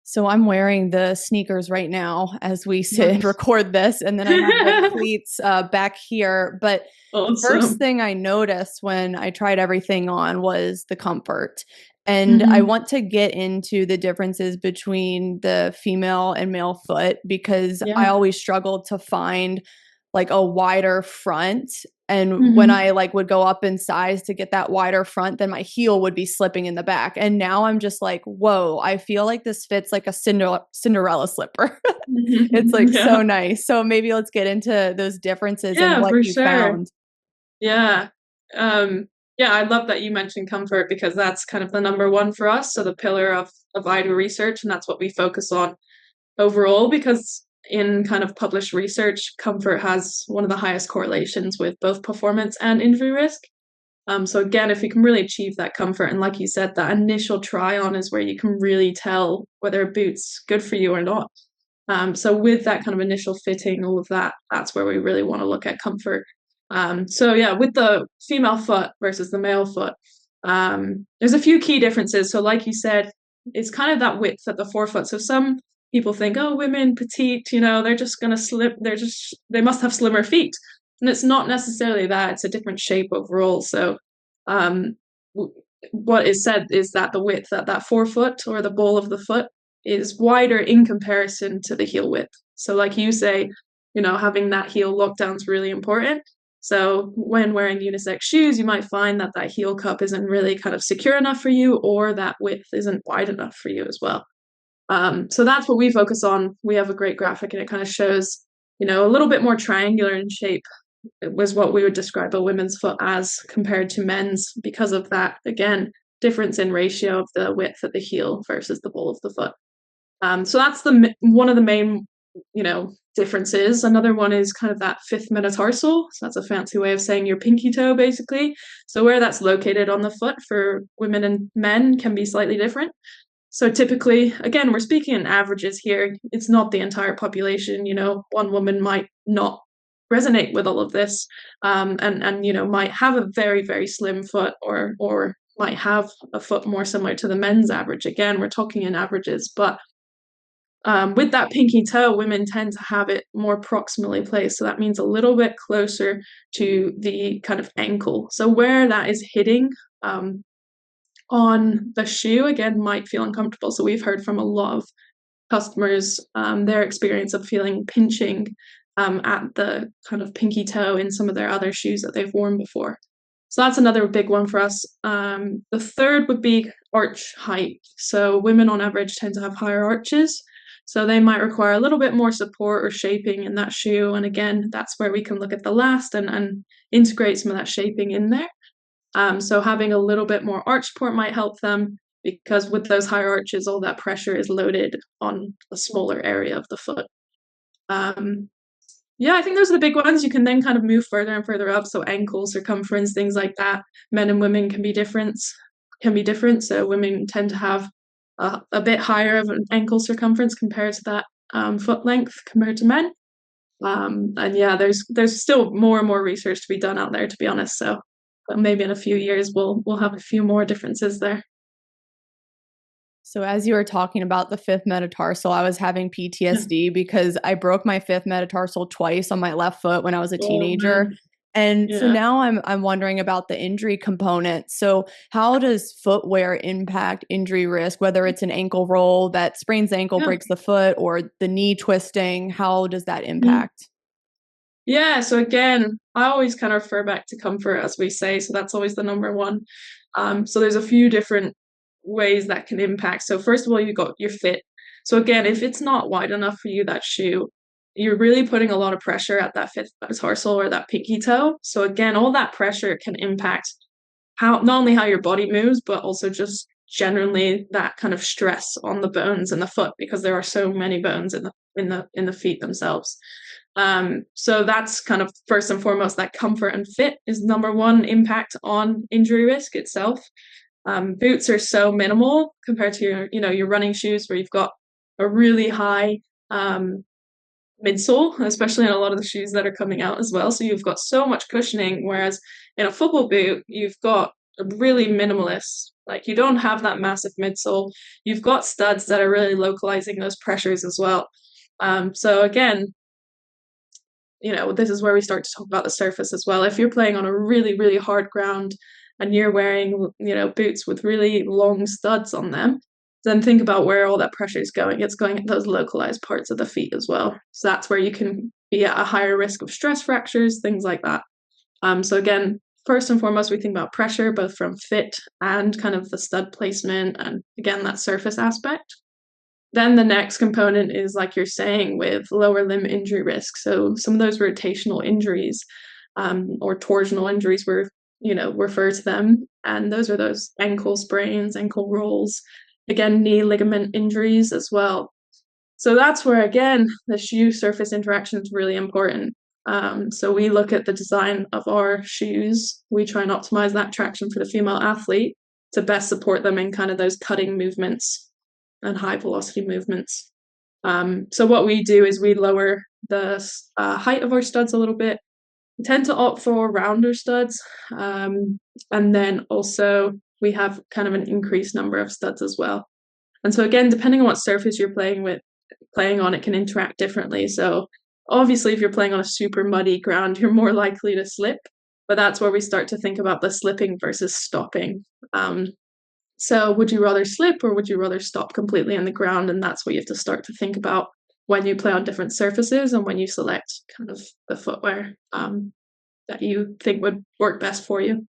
So I'm wearing the sneakers right now as we sit and Nice. record this, and then I have the cleats back here. But the first Awesome. thing I noticed when I tried everything on was the comfort. And I Hmm. want to get into the differences between the female and male foot because I Yeah. always struggled to find like a wider front. And when Hmm. I like would go up in size to get that wider front, then my heel would be slipping in the back. And now I'm just like, whoa, I feel like this fits like a Cinderella slipper. It's like Yeah. so nice. So maybe let's get into those differences and Yeah, what for you sure. found. Yeah. Yeah, I love that you mentioned comfort because that's kind of the number one for us. So the pillar of IDA research, and that's what we focus on overall because in kind of published research, comfort has one of the highest correlations with both performance and injury risk. So again, if you can really achieve that comfort, and like you said, that initial try on is where you can really tell whether a boot's good for you or not. So with that kind of initial fitting, all of that, that's where we really want to look at comfort. So yeah, with the female foot versus the male foot, there's a few key differences. So like you said, it's kind of that width at the forefoot. So some people think, oh, women petite, they're just gonna slip. They must have slimmer feet, and it's not necessarily that. It's a different shape overall. So um, what is said is that the width at that forefoot or the ball of the foot is wider in comparison to the heel width. So, like you say, having that heel lockdown is really important. So, when wearing unisex shoes, you might find that that heel cup isn't really kind of secure enough for you, or that width isn't wide enough for you as well. So that's what we focus on. We have a great graphic, and it kind of shows, a little bit more triangular in shape. It was what we would describe a women's foot as compared to men's because of that, again, difference in ratio of the width at the heel versus the ball of the foot. So that's the one of the main, differences. Another one is kind of that fifth metatarsal. So that's a fancy way of saying your pinky toe, basically. So where that's located on the foot for women and men can be slightly different. So typically, again, we're speaking in averages here. It's not the entire population. One woman might not resonate with all of this, and might have a very very slim foot, or might have a foot more similar to the men's average. Again, we're talking in averages, but with that pinky toe, women tend to have it more proximally placed. So that means a little bit closer to the kind of ankle. So where that is hitting on the shoe, again, might feel uncomfortable. So we've heard from a lot of customers their experience of feeling pinching at the kind of pinky toe in some of their other shoes that they've worn before. So that's another big one for us. The third would be arch height. So women on average tend to have higher arches. So they might require a little bit more support or shaping in that shoe. And again, that's where we can look at the last and integrate some of that shaping in there. So having a little bit more arch support might help them because with those higher arches, all that pressure is loaded on a smaller area of the foot. Um, yeah, I think those are the big ones. You can then kind of move further and further up. So ankle circumference, things like that. Men and women can be different. So women tend to have a bit higher of an ankle circumference compared to that foot length compared to men. And yeah, there's still more and more research to be done out there, to be honest. So but maybe in a few years we'll have a few more differences there. So as you were talking about the fifth metatarsal, I was having Yeah. PTSD because I broke my fifth metatarsal twice on my left foot when I was a Oh teenager. man. And so Yeah. now I'm wondering about the injury component. So how does footwear impact injury risk, whether it's an ankle roll that sprains the ankle, Yeah. breaks the foot, or the knee twisting? How does that Mhm. impact? Yeah, so again, I always kind of refer back to comfort, as we say, so that's always the number one. So there's a few different ways that can impact. So first of all, you got your fit. So again, if it's not wide enough for you, that shoe, you're really putting a lot of pressure at that fifth metatarsal or that pinky toe. So again, all that pressure can impact how not only how your body moves, but also just generally that kind of stress on the bones in the foot because there are so many bones in the feet themselves. So that's kind of first and foremost that comfort and fit is number one impact on injury risk itself. Boots are so minimal compared to your running shoes where you've got a really high midsole, especially in a lot of the shoes that are coming out as well. So you've got so much cushioning, whereas in a football boot, you've got a really minimalist Like you don't have that massive midsole. You've got studs that are really localizing those pressures as well. So again, this is where we start to talk about the surface as well. If you're playing on a really, really hard ground and you're wearing, boots with really long studs on them, then think about where all that pressure is going. It's going at those localized parts of the feet as well. So that's where you can be at a higher risk of stress fractures, things like that. So again, first and foremost, we think about pressure, both from fit and kind of the stud placement, and again, that surface aspect. Then the next component is, like you're saying, with lower limb injury risk. So some of those rotational injuries, or torsional injuries, refer to them, and those are those ankle sprains, ankle rolls, again, knee ligament injuries as well. So that's where, again, the shoe surface interaction is really important. So we look at the design of our shoes. We try and optimize that traction for the female athlete to best support them in kind of those cutting movements and high velocity movements. So what we do is we lower the height of our studs a little bit. We tend to opt for rounder studs. And then also we have kind of an increased number of studs as well. And so again, depending on what surface you're playing on, it can interact differently. So obviously, if you're playing on a super muddy ground, you're more likely to slip, but that's where we start to think about the slipping versus stopping. So would you rather slip or would you rather stop completely in the ground? And that's what you have to start to think about when you play on different surfaces and when you select kind of the footwear that you think would work best for you.